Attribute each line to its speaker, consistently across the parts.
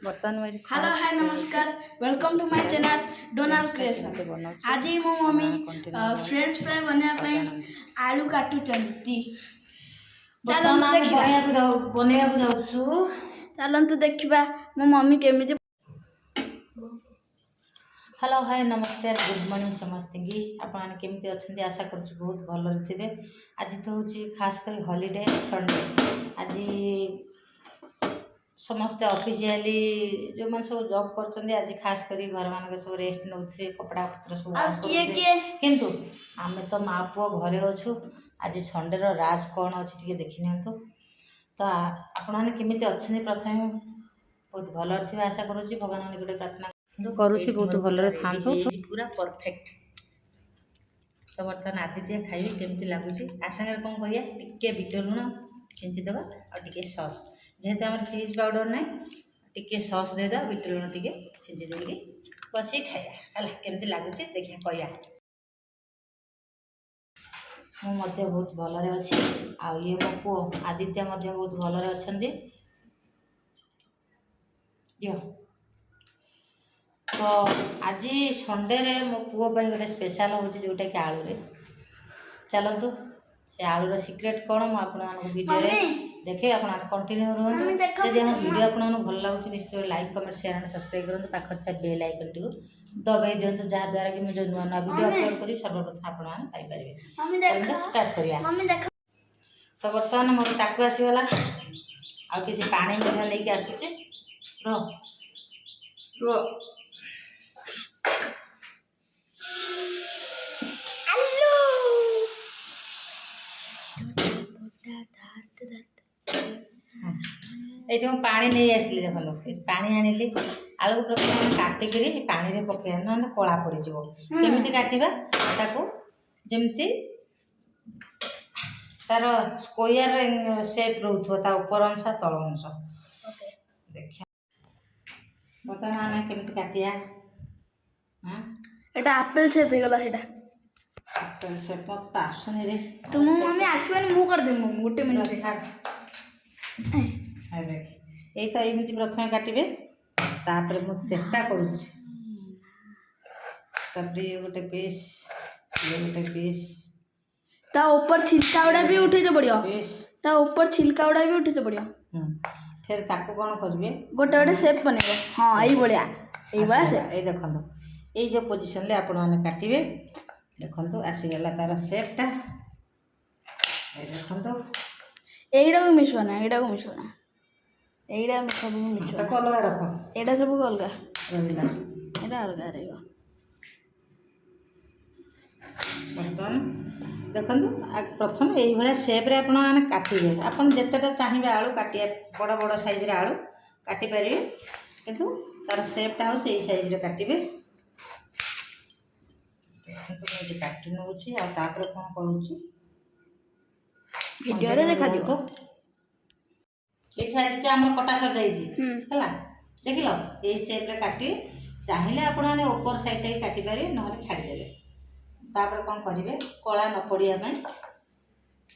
Speaker 1: बर्तमान में
Speaker 2: hello hi नमस्कार welcome to my channel Donald creation. आज मो मम्मी फ्रेंच फ्राई बनाया पे आलू काटू चलती चलंतु देखिबा
Speaker 1: बनेया जाउछु।
Speaker 2: चलंतु देखिबा मो मम्मी केमिति।
Speaker 1: हेलो हाय नमस्कार गुड मॉर्निंग समस्त की आपन केमिति अछंती आशा करछु बहुत भल रे। आज तो होची खास कर हॉलिडे संडे। आज समस्ते ऑफिशियली जो मन सब जॉब करछन्ती आज खास करी घर मान के सब रेस्ट नउथे कपड़ा पत्र सब वाश करछन्ती किंतु आमे तो मां पुओ घरे अछु। आज संडे रो राज कोन अछि टिके देखि नियंतु। तो आपन माने केमिति अछन्ती प्रथमे बहुत भल रे आशा करछु। भगवान निकटे प्रार्थना करुछि बहुत भल रे थांतु पूरा परफेक्ट। तो बर्तमान आदित्य खाइबे केमिति लागुछि आ संगे कोन करिया टिके बिट लुण छिंची देबा आ टिके सॉस जेते हमर चीज पाउडर नै टिके सॉस दे दा बिट लुण टिके छिंची देबी बसी खाया हला केमिति लागुछि देखिया कहिया। मु मध्य बहुत भल रे अछि आ ये मो पु आदित्य मध्य बहुत भल रे अछन्ती यो। तो आज संडे रे मो पुओ पे गोटे स्पेशल होची जोटा कि आलू रे। चलतु से आलू रो सीक्रेट कोन मु आपन वीडियो रे देखे आपन कंटिन्यू रहन। यदि हम वीडियो आपन भल लागुची निश्चय like comment share and subscribe करन पाखर था बेल आइकन टिको दबाई दियंतु जहा द्वारा कि मु जो नवा वीडियो अपलोड करी सर्वप्रथम आपन पाई परिबे। मम्मी देखो स्टार्ट करिया मम्मी देखो। तो वर्तमान मोर चाकू आसी वाला आ किसी पानी में लेके आसुचे रो रो ये जो पानी नहीं आसली देखो पानी आनिली आलू को प्रथम काटिकी पानी रे पकेया ना कला पड़ जाव केमिति काटिबा ताको जेमिति तार स्क्वायर शेप रहउथो ता ऊपर अंश तळ अंश देखिया बता ना केमिति काटिया। हां
Speaker 2: एटा एप्पल शेप हे गला सेटा
Speaker 1: एप्पल शेप मत आसुनी रे
Speaker 2: तुम मम्मी आसबेन मु कर दे मम्मी गोटे मिनिट रे
Speaker 1: आ देख ए तो एमिति प्रथम काटिबे तापर मु चेष्टा करूछि तापर ये गोटे पीस
Speaker 2: ता ऊपर छिलका उडा भी उठे तो बढ़िया ता ऊपर छिलका उडा भी उठे तो बढ़िया।
Speaker 1: फिर ताको कोन करबे
Speaker 2: गोटे गोटे शेप बनेबे। हां एई बढ़िया एई बा से
Speaker 1: ए देखंतो ए जो पोजीशन ले आपण माने काटिबे देखंतो आसी गेला तार शेप टा ए देखंतो
Speaker 2: एईडा को मिसवना एईडा में सब मिसवना
Speaker 1: ताको अलगा रखो
Speaker 2: एडा सब अलगा
Speaker 1: रहिला
Speaker 2: एडा अलगा रहइबो।
Speaker 1: बर्तन देखंतु प्रथम एई भला शेप रे आपण माने काटिबे आपण जेतेटा चाहिबे आलू काटिया बड़ बड़ साइज रे आलू काटि परिबे किंतु तार शेप टा हो सेई साइज रे काटिबे। देखंतु मैं जे काटि नउची आ तापर कोन करूची
Speaker 2: वीडियो रे देखा दियो।
Speaker 1: एठी आदित्य हमर कटा सर जाईची हला देखिलो एई शेप रे काटि चाहिले आपण माने ऊपर साइड टे काटि पारे नहले छाडी देबे। तापर कोन करिवे कोला न पड़िया में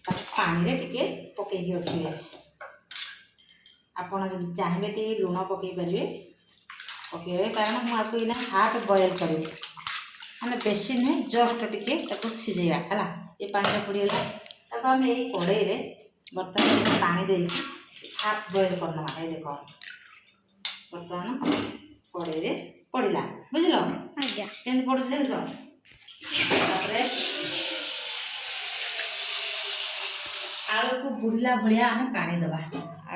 Speaker 1: पानी रे टिके पके दियो रखिबे। आपण जदि चाहिबे टी लूण पके परिबे पके कारण मु आपको इना हाफ बॉयल करी माने बेसी नहीं जस्ट टिके ताको सिजेया हला ए पानी रे पड़ियला ताको हम एई कड़ाई रे बर्तन पानी देई हाफ बॉयल करना है। देखो बर्तन कड़ाई रे पड़िला बुझलो आज्ञा केन पड़ देखो तापरे आलू को बुड़ला भलिया हम पानी दबा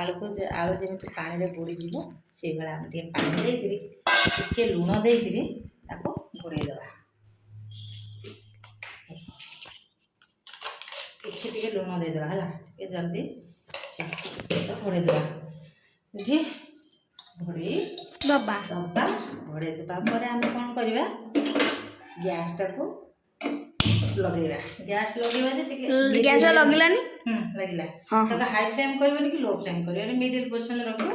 Speaker 1: आलू जेमिति पानी रे बुड़ी जीवो से बेला हम टे पानी दे करी टिके लूण दे करी ताको बुड़े दबा किछि टिके लूण दे दबा हला टिके जल्दी से बुड़े दबा जी बुड़ी
Speaker 2: दबा
Speaker 1: बुड़े दबा पर हम कोन करबा गैस टाको लगेगा गैस लगेगा जे टिके
Speaker 2: गैस लगलानी
Speaker 1: लगिला ताको हाई फ्लेम करबनी कि लो फ्लेम करबनी मिडिल पोजीशन रखो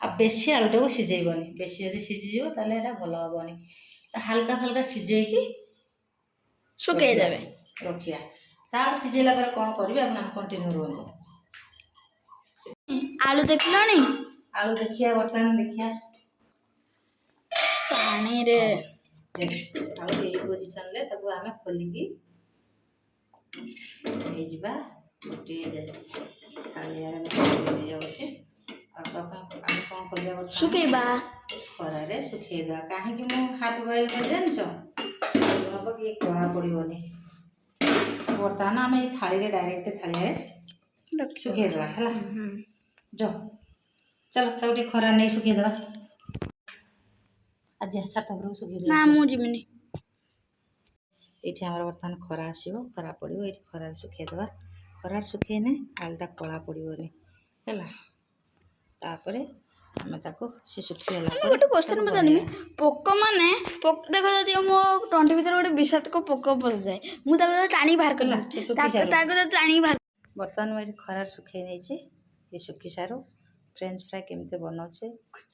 Speaker 1: आ बेसी आलू टाको सिजेइबनी बेसी यदि सिजी जिवो ताले एटा भलो हबनी तो हल्का हल्का सिजेई कि
Speaker 2: सुके देबे
Speaker 1: रखिया तार सिजेला पर कोन करबे अपन कंटिन्यू रहंतो।
Speaker 2: आलू देखलानी
Speaker 1: आलू देखिया बर्तन देखिया
Speaker 2: ପାଣିରେ
Speaker 1: ଆଉ ଏଇ ପୋଜିସନରେ ତାକୁ ଆମେ ଖୋଲିକି ନେଇଯିବା ଗୋଟିଏ ଥାଳିଆରେ ନେଇଯାଉଛି। ଆଉ ଆମେ କ'ଣ କରିବା
Speaker 2: ଶୁଖେଇବା,
Speaker 1: ଖରାରେ ଶୁଖେଇଦେବା। କାହିଁକି ମୁଁ ହାଫ୍ ବଏଲ୍ କରି ଜାଣିଛ ହେବ କି କଳା ପଡ଼ିବନି। ବର୍ତ୍ତମାନ ଆମେ ଏଇ ଥାଳିରେ ଡାଇରେକ୍ଟ ଥାଳିଆରେ ଶୁଖେଇଦେବା ହେଲା। ଚାଲ ତାକୁ ଟିକେ ଖରା ନେଇ ଶୁଖେଇଦେବା। ଆଜି ଛାତ ଉପରକୁ ଶୁଖେଇଦେବା।
Speaker 2: ନା ମୁଁ ଯିବିନି।
Speaker 1: ଏଇଠି ଆମର ବର୍ତ୍ତମାନ ଖରା ଆସିବ, ଖରା ପଡ଼ିବ, ଏଇଠି ଖରାରେ ଶୁଖେଇଦେବା। ଖରାରେ ଶୁଖେଇଲେ ଆଳୁଟା କଳା ପଡ଼ିବନି ହେଲା। ତାପରେ ଆମେ ତାକୁ ସେ ଶୁଖିଗଲା ପରେ
Speaker 2: ଗୋଟେ କ୍ୱେଶ୍ଚନ୍ ପଚାରିବି, ପୋକମାନେ ଦେଖ ଯଦି ମୋ ତଣ୍ଟି ଭିତରେ ଗୋଟେ ବିଷାକ୍ତ ପୋକ ପଶିଯାଏ, ମୁଁ ତାକୁ ଟାଣିକି ବାହାର କଲା ତାକୁ ଟାଣିକି ବାହାର।
Speaker 1: ବର୍ତ୍ତମାନ ମୁଁ ଏଇଠି ଖରାରେ ଶୁଖେଇ ନେଇଛି। ଏ ଶୁଖି ସାରୁ ଫ୍ରେଞ୍ଚ ଫ୍ରାଏ କେମିତି ବନାଉଛି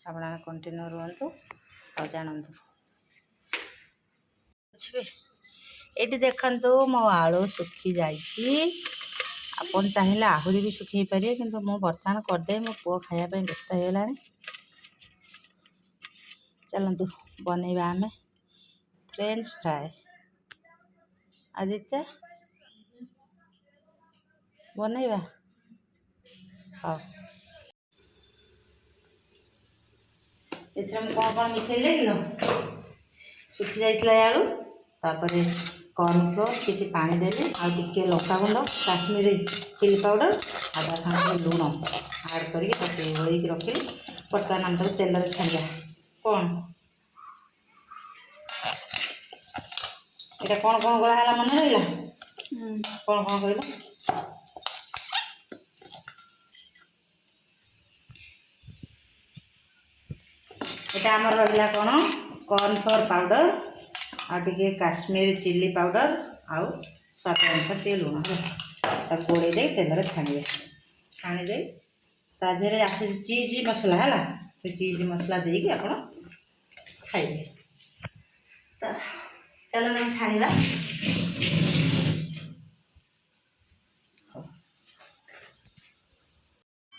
Speaker 1: ଆପଣମାନେ କଣ୍ଟିନ୍ୟୁ ରୁହନ୍ତୁ ଆଉ ଜାଣନ୍ତୁ। ଏଇଠି ଦେଖନ୍ତୁ ମୋ ଆଳୁ ଶୁଖି ଯାଇଛି। ଆପଣ ଚାହିଁଲେ ଆହୁରି ବି ଶୁଖେଇ ପାରିବେ, କିନ୍ତୁ ମୁଁ ବର୍ତ୍ତମାନ କରିଦେବି, ମୋ ପୁଅ ଖାଇବା ପାଇଁ ବ୍ୟସ୍ତ ହେଇଗଲାଣି। ଚାଲନ୍ତୁ ବନେଇବା ଆମେ ଫ୍ରେଞ୍ଚ ଫ୍ରାଏ। ଆଦିତ୍ୟ ବନେଇବା। ହଉ, ଏଥିରେ ମୁଁ କ'ଣ ମିଶାଇଲି ଦେଖିଲ? ଶୁଖି ଯାଇଥିଲା ଆଳୁ, ତାପରେ କର୍ଣ୍ଣଫ୍ଲୋର୍ କିଛି ପାଣି ଦେଲି, ଆଉ ଟିକେ ଲଙ୍କାଗୁଣ୍ଡ, କାଶ୍ମୀରୀ ଚିଲି ପାଉଡ଼ର, ଆଉ ତା ସାଙ୍ଗରେ ଲୁଣ ଆଡ଼୍ କରିକି ତାକୁ ଗୋଳେଇକି ରଖିଲି। ବର୍ତ୍ତମାନ ଆମେ ତାକୁ ତେଲରେ ଛାଣିବା। କ'ଣ ଏଇଟା କ'ଣ ଗୋଳା ହେଲା ମନେ ରହିଲା? କ'ଣ କହିଲ? এটা আমার রহিলা কোণ কর্নফ্লোর পাউডর আর টিকে কাশ্মীরি চিলি পাউডর আউ স্বাদ অনুসারে টিকে লুণ তাকে গোড়াই দিয়ে তেলরে ছাড়িবে। ছাড়ি দিয়ে তা দেহরে আসে চিজ মশলা হল, সে চিজ মশলা দিয়ে আপনার খাইবে। তাহলে আমি ছাড়িবা।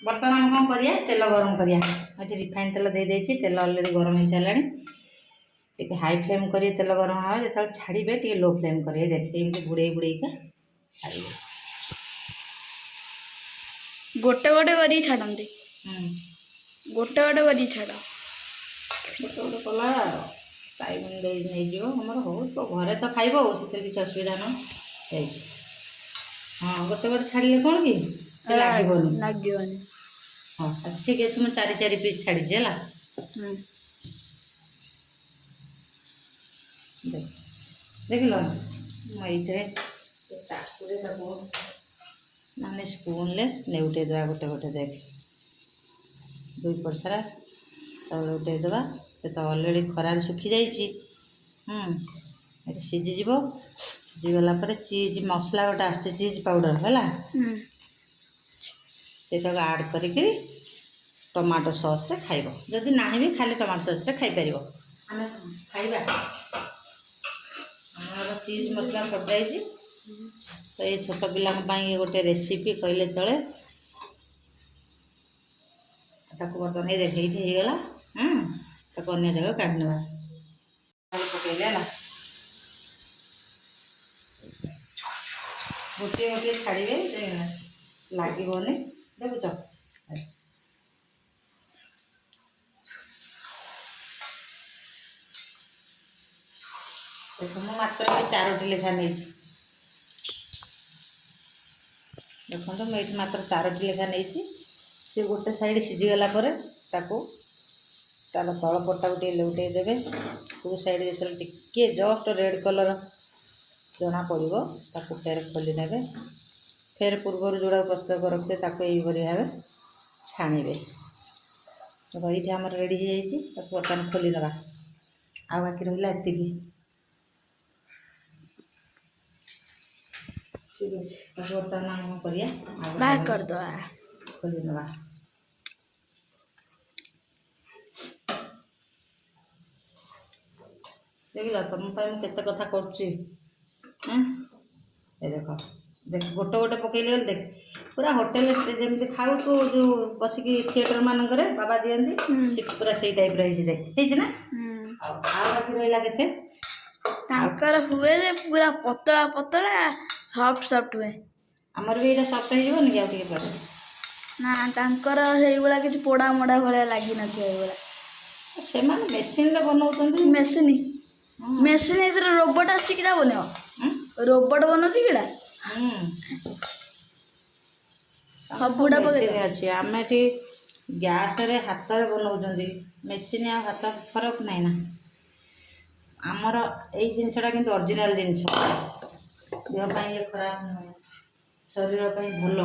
Speaker 1: बर्तमान आम कौन करिया तेल गरम करिया। अच्छे रिफाइन तेल दे देछि, तेल ऑलरेडी गरम हो सारानी। टिके हाई फ्लेम करिए, तेल गरम हाँ जो छाड़े टे लो फ्लेम करिए। देखिए एमती बुड़े बुड़े का छाड़े
Speaker 2: गोटे गोटे करी छाड़ती। गोटे गोटे करी छाड़
Speaker 1: गोटे गोटे कला टाइम नहीं आमर हो तो घरे तो खाइब से किसी असुविधा ना। हाँ गोटे गोटे छाड़े कौन कि
Speaker 2: लगनी।
Speaker 1: हाँ ठीक है, मैं चारि चारि पीस छाड़ी है देख लो। ये माने स्पून ले नेउटे देवा गोटे गोटे देख दुई पट सारा चाउल उठे देवा। तो अलरेडी खरार सुखी जाइए। सीझीज सीझीगला चीज मसला गोटे आस चीज पाउडर है से आड करी टमाटो सॉस रे खाइब। जदि ना भी खाली टमाटो सॉस रे खाई परिबो। आमे खाइबा हमर चीज मसला पड़ जाई। तो ये छोट पिला गोटे रेसिपी कहले चले। ताको बर्तन ये देख हो गला। ताको अन्य जगह काट नेबा पकेले ना गोटे गोटे छाड़िए लगे देखुच। देख मु मात्र 4टी लेखा नहीं देखो मुझे मात्र 4टी लेखा नहीं। सी गोटे साइड सीझीगला तार तल पटा टे लौटे देवे। टू साइड जो टे जस्ट रेड कलर जना पड़ो ताको फेर खोली ने फेर पूर्व जोड़ा प्रस्तुत करते भाव छाणीबे। देखो ये आम रेडी हो जाइए। बर्तमान खोली दबा आ बाकी रहा एति। ठीक अच्छे बर्तमान आम कर खोली दबा। देख तुम केते कथा कर देख देख गोटे गोटे पकईले देख पूरा होटेल जमी खाऊ तू जो बसिक थिएटर मानक बाबा दिखती पूरा से टाइप रही देख ना ବାକି ରହିଲା କେତେ
Speaker 2: ତାଙ୍କର ହୁଏ ଯେ ପୁରା ପତଳା ପତଳା ସଫ୍ଟ ହୁଏ।
Speaker 1: ଆମର ବି ଏଇଟା ସଫ୍ଟ ହେଇଯିବନି କି ଆଉ ଟିକେ ପରେ?
Speaker 2: ନା ତାଙ୍କର ସେଇଭଳିଆ କିଛି ପୋଡ଼ା ମୋଡ଼ା ଭଳିଆ ଲାଗିନଥିବ ଏଇଭଳିଆ।
Speaker 1: ସେମାନେ ମେସିନରେ ବନଉଛନ୍ତି।
Speaker 2: ମେସିନ୍ ଏଥିରେ ରୋବଟ ଆସିଛି କିଟା ବନେଇବ? ରୋବଟ ବନଉଛି କିଟା? ସବୁଟା
Speaker 1: ମେସିନ୍ ଅଛି। ଆମେ ଏଠି ଗ୍ୟାସରେ ହାତରେ ବନଉଛନ୍ତି। ମେସିନ୍ ଆଉ ହାତ ଫରକ ନାହିଁ ନା। ଆମର ଏଇ ଜିନିଷଟା କିନ୍ତୁ ଅରିଜିନାଲ ଜିନିଷ, ଦେହ ପାଇଁ ଇଏ ଖରାପ ନୁହେଁ, ଶରୀର ପାଇଁ ଭଲ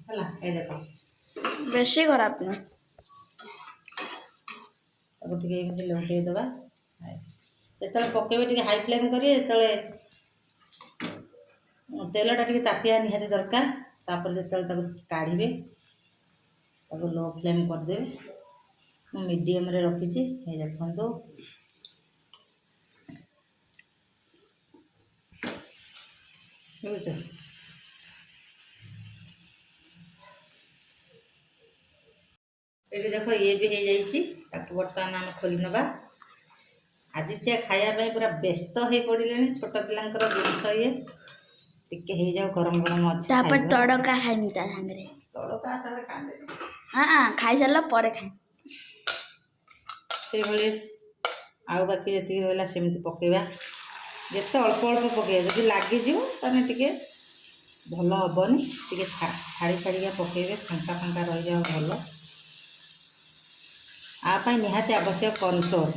Speaker 1: ହେଲା। ଏଇ ଦେଖ
Speaker 2: ବେଶୀ ଖରାପ ନୁହେଁ।
Speaker 1: ତାକୁ ଟିକେ ଏମିତି ଲଉଟେଇ ଦେବା। ଯେତେବେଳେ ପକେଇବେ ଟିକେ ହାଇ ଫ୍ଲେମ୍ କରିବେ। ଯେତେବେଳେ ତେଲଟା ଟିକେ ତାତିବା ନିହାତି ଦରକାର। ତାପରେ ଯେତେବେଳେ ତାକୁ କାଢ଼ିବେ ତାକୁ ଲୋ ଫ୍ଲେମ୍ କରିଦେବେ। ମୁଁ ମିଡ଼ିୟମରେ ରଖିଛି। ଏଇ ଦେଖନ୍ତୁ ବୁଝୁଛ? ଏଠି ଦେଖ ଇଏ ବି ହେଇଯାଇଛି। ତାକୁ ବର୍ତ୍ତମାନ ଆମେ ଖୋଲି ନେବା। ଆଦିତ୍ୟ ଖାଇବା ପାଇଁ ପୁରା ବ୍ୟସ୍ତ ହେଇ ପଡ଼ିଲେଣି। ଛୋଟ ପିଲାଙ୍କର ଜିନିଷ ଇଏ ଟିକେ ହେଇଯାଉ, ଗରମ ଗରମ ଅଛି।
Speaker 2: ତାପରେ ତଡ଼କା ଖାଇମି ତା ସାଙ୍ଗରେ।
Speaker 1: ତଡ଼କା ସାଙ୍ଗରେ କାନ୍ଦେନି।
Speaker 2: ଖାଇସାରିଲା ପରେ ଖାଇ।
Speaker 1: ସେଇଭଳି ଆଉ ବାକି ଯେତିକି ରହିଲା ସେମିତି ପକେଇବା। ଯେତେ ଅଳ୍ପ ଅଳ୍ପ ପକେଇବା, ଯଦି ଲାଗିଯିବ ତାହେଲେ ଟିକେ ଭଲ ହେବନି। ଟିକେ ଛାଡ଼ି ଛାଡ଼ିକା ପକେଇବେ, ଫାଙ୍କା ଫାଙ୍କା ରହିଯାଉ ଭଲ। ଆ ପାଇଁ ନିହାତି ଆବଶ୍ୟକ କର୍ଣ୍ଣଫ୍ଲୋର୍।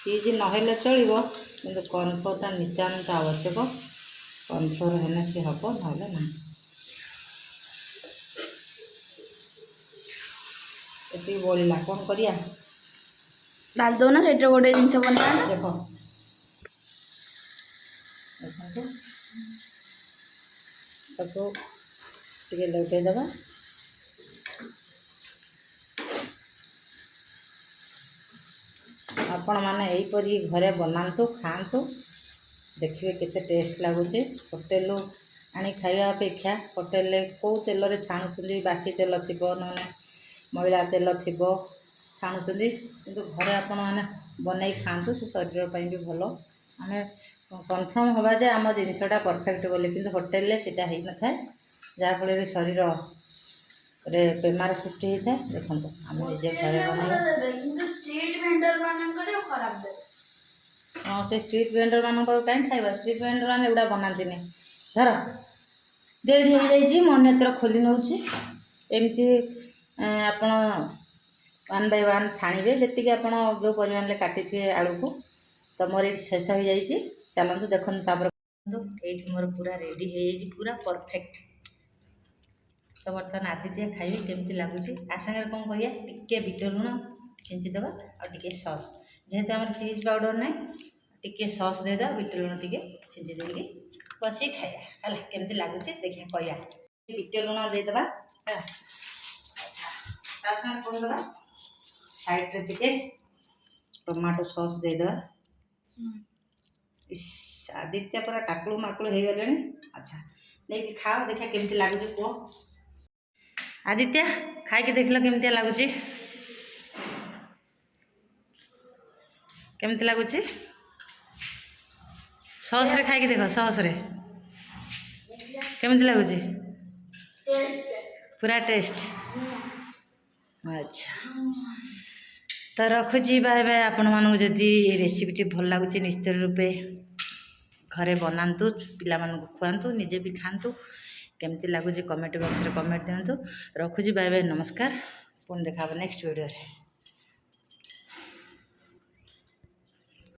Speaker 1: ଚିଜ୍ ନହେଲେ ଚଳିବ, କିନ୍ତୁ କର୍ଣ୍ଣଫ୍ଲୋର୍ଟା ନିତାନ୍ତ ଆବଶ୍ୟକ। କର୍ଣ୍ଣଫ୍ଲୋର୍ ହେଲେ ସେ ହେବ, ନହେଲେ ନାହିଁ। ଏତିକି ବଳିଲା, କ'ଣ କରିବା?
Speaker 2: ଡାଲି ଦେଉନା, ସେଇଟା ଗୋଟେ ଜିନିଷ ବନେଇବା।
Speaker 1: ଦେଖ ଦେଖନ୍ତୁ, ତାକୁ ଟିକେ ଲଉଟେଇ ଦେବା। ଆପଣମାନେ ଏହିପରି ଘରେ ବନାନ୍ତୁ, ଖାଆନ୍ତୁ, ଦେଖିବେ କେତେ ଟେଷ୍ଟ ଲାଗୁଛି। ହୋଟେଲରୁ ଆଣି ଖାଇବା ଅପେକ୍ଷା ହୋଟେଲରେ କେଉଁ ତେଲରେ ଛାଣୁଛନ୍ତି, ବାସି ତେଲ ଥିବ, ନହେଲେ ମଇଳା ତେଲ ଥିବ, ଛାଣୁଛନ୍ତି। କିନ୍ତୁ ଘରେ ଆପଣମାନେ ବନେଇ ଖାଆନ୍ତୁ, ସେ ଶରୀର ପାଇଁ ବି ଭଲ। ଆମେ କନଫର୍ମ ହେବା ଯେ ଆମ ଜିନିଷଟା ପରଫେକ୍ଟ ବୋଲି, କିନ୍ତୁ ହୋଟେଲରେ ସେଇଟା ହେଇନଥାଏ, ଯାହାଫଳରେ ଶରୀରରେ ବେମାର ସୃଷ୍ଟି ହେଇଥାଏ। ଦେଖନ୍ତୁ ଆମେ ନିଜେ ଘରେ ବନେଇବା। ହଁ, ସେ ଷ୍ଟ୍ରିଟ୍ ଭେଣ୍ଡରମାନଙ୍କର କାହିଁ ଖାଇବା? ଷ୍ଟ୍ରିଟ୍ ଭେଣ୍ଡରମାନେ ଏଗୁଡ଼ା ବନାନ୍ତିନି। ଧର ଦେଢ଼ ହେଇଯାଇଛି, ମନେ ଏଥର ଖୋଲି ନେଉଛି। ଏମିତି ଆପଣ ୱାନ୍ ବାଇ ୱାନ୍ ଛାଣିବେ, ଯେତିକି ଆପଣ ଯେଉଁ ପରିମାଣରେ କାଟିଥିବେ ଆଳୁକୁ। ତ ମୋର ଏଇଠି ଶେଷ ହେଇଯାଇଛି। ଚାଲନ୍ତୁ ଦେଖନ୍ତୁ ତାପରେ। ଏଇଠି ମୋର ପୁରା ରେଡ଼ି ହେଇଯାଇଛି, ପୁରା ପରଫେକ୍ଟ। ତ ବର୍ତ୍ତମାନ ଆଦିତ୍ୟ ଖାଇବେ କେମିତି ଲାଗୁଛି। ତା ସାଙ୍ଗରେ କ'ଣ କରିବା? ଟିକେ ବିଟ ଲୁଣ ଛିଞ୍ଚିଦେବା, ଆଉ ଟିକେ ସସ୍। ଯେହେତୁ ଆମର ଚିଜ୍ ପାଉଡ଼ର ନାହିଁ, ଟିକେ ସସ୍ ଦେଇଦେବା, ବିଟ ଲୁଣ ଟିକେ ଛିଞ୍ଚି ଦେଇକି ବସିକି ଖାଇବା ହେଲା। କେମିତି ଲାଗୁଛି ଦେଖିବା କହିବା। ବିଟ ଲୁଣ ଦେଇଦେବା ହେଲା। ତା ସାଙ୍ଗରେ କ'ଣ ଦେବା? ସାଇଡ଼୍ରେ ଟିକେ ଟମାଟୋ ସସ୍ ଦେଇଦେବା। ଆଦିତ୍ୟ ପୁରା ଟାକୁଳୁ ମାକୁଳୁ ହେଇଗଲେଣି। ଆଚ୍ଛା, ନେଇକି ଖାଅ, ଦେଖିବା କେମିତି ଲାଗୁଛି କୁହ। ଆଦିତ୍ୟ ଖାଇକି ଦେଖିଲ କେମିତିଆ ଲାଗୁଛି? କେମିତି ଲାଗୁଛି? ସସ୍ରେ ଖାଇକି ଦେଖ, ସସ୍ରେ କେମିତି ଲାଗୁଛି? ପୁରା ଟେଷ୍ଟ। ଆଚ୍ଛା, ତ ରଖୁଛି, ବାଏ ବାଏ। ଆପଣମାନଙ୍କୁ ଯଦି ଏ ରେସିପିଟି ଭଲ ଲାଗୁଛି ନିଶ୍ଚିତ ରୂପେ ଘରେ ବନାନ୍ତୁ, ପିଲାମାନଙ୍କୁ ଖୁଆନ୍ତୁ, ନିଜେ ବି ଖାଆନ୍ତୁ। କେମିତି ଲାଗୁଛି କମେଣ୍ଟ ବକ୍ସରେ କମେଣ୍ଟ ଦିଅନ୍ତୁ। ରଖୁଛି, ବାଏ ବାଏ, ନମସ୍କାର। ପୁଣି ଦେଖା ହେବ ନେକ୍ସଟ ଭିଡ଼ିଓରେ।